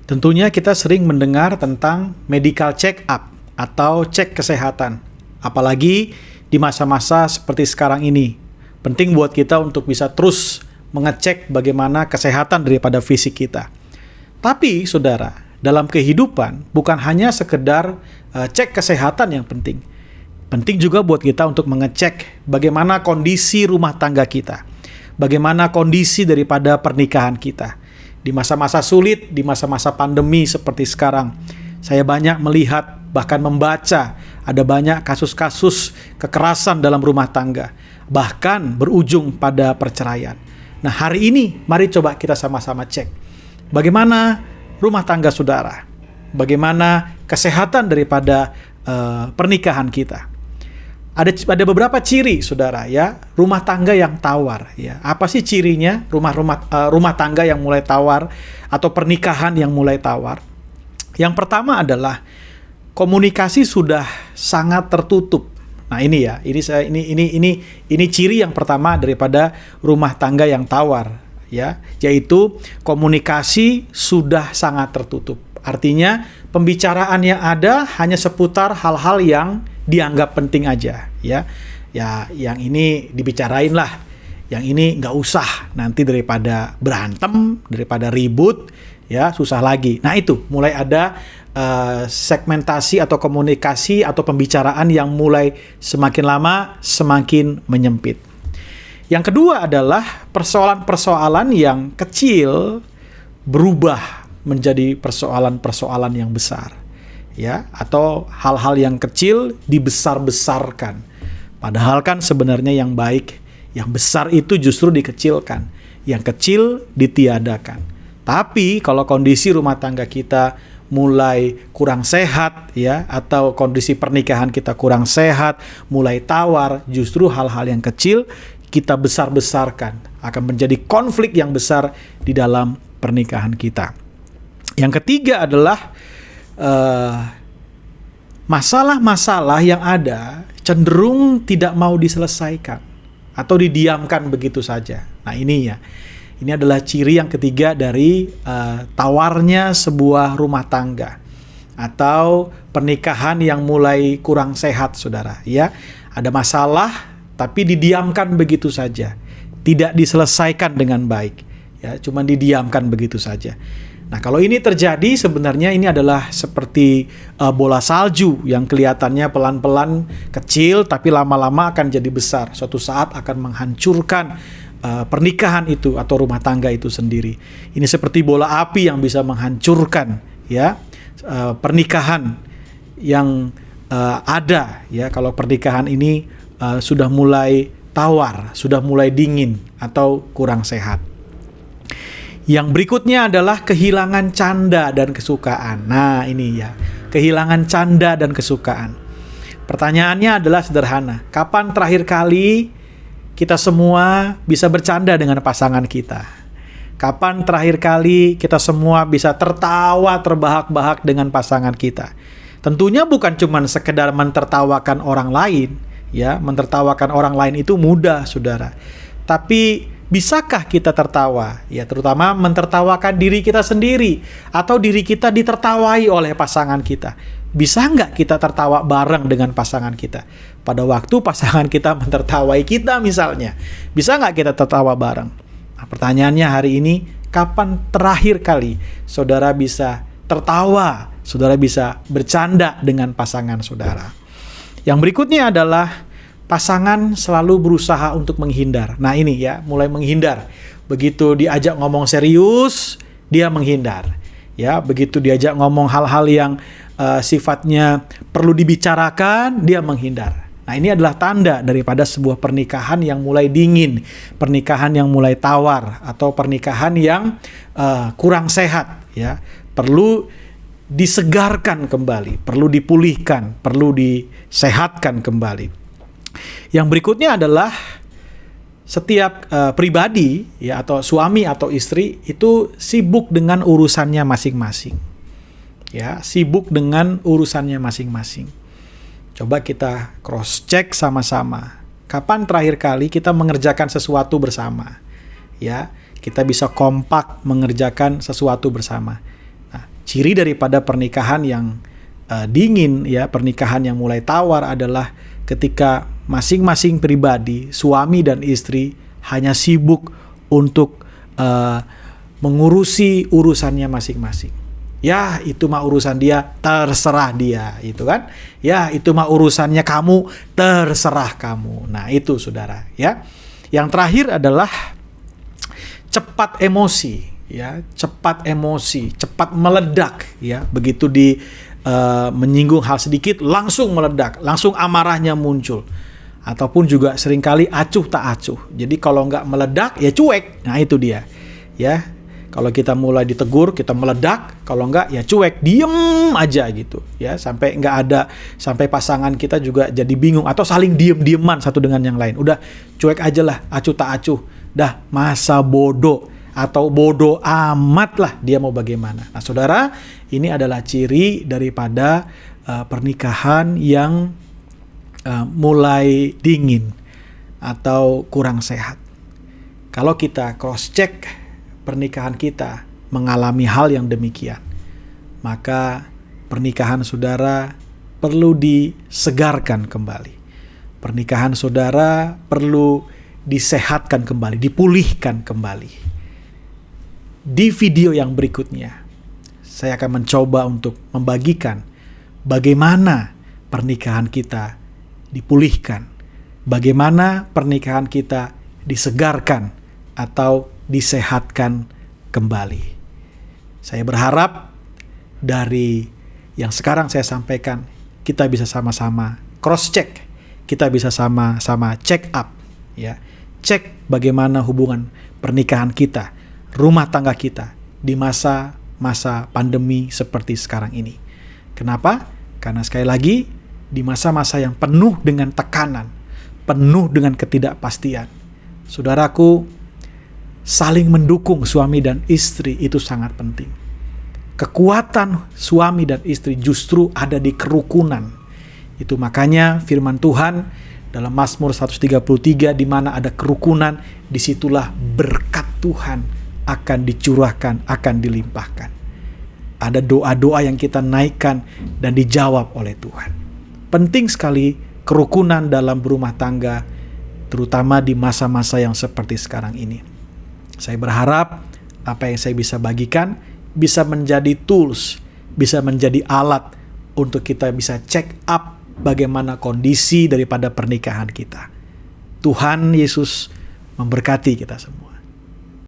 Tentunya kita sering mendengar tentang medical check up atau cek kesehatan. Apalagi di masa-masa seperti sekarang ini. Penting buat kita untuk bisa terus mengecek bagaimana kesehatan daripada fisik kita. Tapi, saudara, dalam kehidupan bukan hanya sekedar cek kesehatan yang penting. Penting juga buat kita untuk mengecek bagaimana kondisi rumah tangga kita. Bagaimana kondisi daripada pernikahan kita. Di masa-masa sulit, di masa-masa pandemi seperti sekarang, saya banyak melihat, bahkan membaca, ada banyak kasus-kasus kekerasan dalam rumah tangga, bahkan berujung pada perceraian. Nah, hari ini, mari coba kita sama-sama cek. Bagaimana rumah tangga saudara? Bagaimana kesehatan daripada pernikahan kita? Ada beberapa ciri, saudara, ya, rumah tangga yang tawar, ya. Apa sih cirinya rumah tangga yang mulai tawar atau pernikahan yang mulai tawar? Yang pertama adalah komunikasi sudah sangat tertutup. Nah, ini ya, ini ciri yang pertama daripada rumah tangga yang tawar, ya, yaitu komunikasi sudah sangat tertutup. Artinya pembicaraan yang ada hanya seputar hal-hal yang dianggap penting aja, ya. Ya, yang ini dibicarain lah, yang ini nggak usah, nanti daripada berantem, daripada ribut, ya susah lagi. Nah, itu mulai ada segmentasi atau komunikasi atau pembicaraan yang mulai semakin lama semakin menyempit. Yang kedua adalah persoalan-persoalan yang kecil berubah menjadi persoalan-persoalan yang besar. Ya, atau hal-hal yang kecil dibesar-besarkan. Padahal kan sebenarnya yang baik, yang besar itu justru dikecilkan, yang kecil ditiadakan. Tapi kalau kondisi rumah tangga kita mulai kurang sehat, ya, atau kondisi pernikahan kita kurang sehat, mulai tawar, justru hal-hal yang kecil kita besar-besarkan, akan menjadi konflik yang besar di dalam pernikahan kita. Yang ketiga adalah masalah-masalah yang ada cenderung tidak mau diselesaikan atau didiamkan begitu saja. Nah, ini ya, ini adalah ciri yang ketiga dari tawarnya sebuah rumah tangga atau pernikahan yang mulai kurang sehat, saudara. Ya, ada masalah tapi didiamkan begitu saja, tidak diselesaikan dengan baik. Ya, cuma didiamkan begitu saja. Nah, kalau ini terjadi, sebenarnya ini adalah seperti bola salju yang kelihatannya pelan-pelan kecil, tapi lama-lama akan jadi besar. Suatu saat akan menghancurkan pernikahan itu atau rumah tangga itu sendiri. Ini seperti bola api yang bisa menghancurkan, ya, pernikahan yang ada. Ya, kalau pernikahan ini sudah mulai tawar, sudah mulai dingin atau kurang sehat. Yang berikutnya adalah kehilangan canda dan kesukaan. Nah, ini ya, kehilangan canda dan kesukaan. Pertanyaannya adalah sederhana. Kapan terakhir kali kita semua bisa bercanda dengan pasangan kita? Kapan terakhir kali kita semua bisa tertawa terbahak-bahak dengan pasangan kita? Tentunya bukan cuma sekedar mentertawakan orang lain, ya, mentertawakan orang lain itu mudah, saudara. Tapi bisakah kita tertawa? Ya, terutama mentertawakan diri kita sendiri atau diri kita ditertawai oleh pasangan kita. Bisa nggak kita tertawa bareng dengan pasangan kita? Pada waktu pasangan kita mentertawai kita misalnya, bisa nggak kita tertawa bareng? Nah, pertanyaannya hari ini, kapan terakhir kali saudara bisa tertawa, saudara bisa bercanda dengan pasangan saudara? Yang berikutnya adalah pasangan selalu berusaha untuk menghindar. Nah, ini ya, mulai menghindar. Begitu diajak ngomong serius, dia menghindar. Ya, begitu diajak ngomong hal-hal yang sifatnya perlu dibicarakan, dia menghindar. Nah, ini adalah tanda daripada sebuah pernikahan yang mulai dingin, pernikahan yang mulai tawar, atau pernikahan yang kurang sehat. Ya, perlu disegarkan kembali, perlu dipulihkan, perlu disehatkan kembali. Yang berikutnya adalah setiap pribadi, ya, atau suami atau istri itu sibuk dengan urusannya masing-masing. Ya, sibuk dengan urusannya masing-masing. Coba kita cross check sama-sama. Kapan terakhir kali kita mengerjakan sesuatu bersama? Ya, kita bisa kompak mengerjakan sesuatu bersama. Nah, Ciri daripada pernikahan yang dingin, ya, pernikahan yang mulai tawar adalah ketika masing-masing pribadi, suami dan istri, hanya sibuk untuk mengurusi urusannya masing-masing. Ya, itu mah urusan dia, terserah dia, itu kan. Ya, itu mah urusannya kamu, terserah kamu. Nah, itu saudara, ya. Yang terakhir adalah cepat emosi, ya, cepat emosi, cepat meledak, ya. Begitu menyinggung hal sedikit langsung meledak, langsung amarahnya muncul. Ataupun juga seringkali acuh tak acuh. Jadi kalau nggak meledak ya cuek. Nah, itu dia, ya. Kalau kita mulai ditegur, kita meledak. Kalau nggak ya cuek, diem aja gitu, ya. Sampai pasangan kita juga jadi bingung atau saling diem-dieman satu dengan yang lain. Udah cuek aja lah, acuh tak acuh. Dah masa bodoh atau bodoh amat lah, dia mau bagaimana. Nah, saudara, ini adalah ciri daripada pernikahan yang mulai dingin atau kurang sehat. Kalau kita cross check pernikahan kita mengalami hal yang demikian, maka pernikahan saudara perlu disegarkan kembali. Pernikahan saudara perlu disehatkan kembali, dipulihkan kembali. Di video yang berikutnya, saya akan mencoba untuk membagikan bagaimana pernikahan kita dipulihkan, bagaimana pernikahan kita disegarkan atau disehatkan kembali. Saya berharap dari yang sekarang saya sampaikan, kita bisa sama-sama cross-check, kita bisa sama-sama check up, ya, cek bagaimana hubungan pernikahan kita, rumah tangga kita di masa-masa pandemi seperti sekarang ini. Kenapa? Karena sekali lagi, di masa-masa yang penuh dengan tekanan, penuh dengan ketidakpastian, saudaraku, saling mendukung suami dan istri itu sangat penting. Kekuatan suami dan istri justru ada di kerukunan. Itu makanya firman Tuhan dalam Mazmur 133, di mana ada kerukunan, disitulah berkat Tuhan akan dicurahkan, akan dilimpahkan. Ada doa-doa yang kita naikkan dan dijawab oleh Tuhan. Penting sekali kerukunan dalam berumah tangga, terutama di masa-masa yang seperti sekarang ini. Saya berharap apa yang saya bisa bagikan bisa menjadi tools, bisa menjadi alat untuk kita bisa check up bagaimana kondisi daripada pernikahan kita. Tuhan Yesus memberkati kita semua.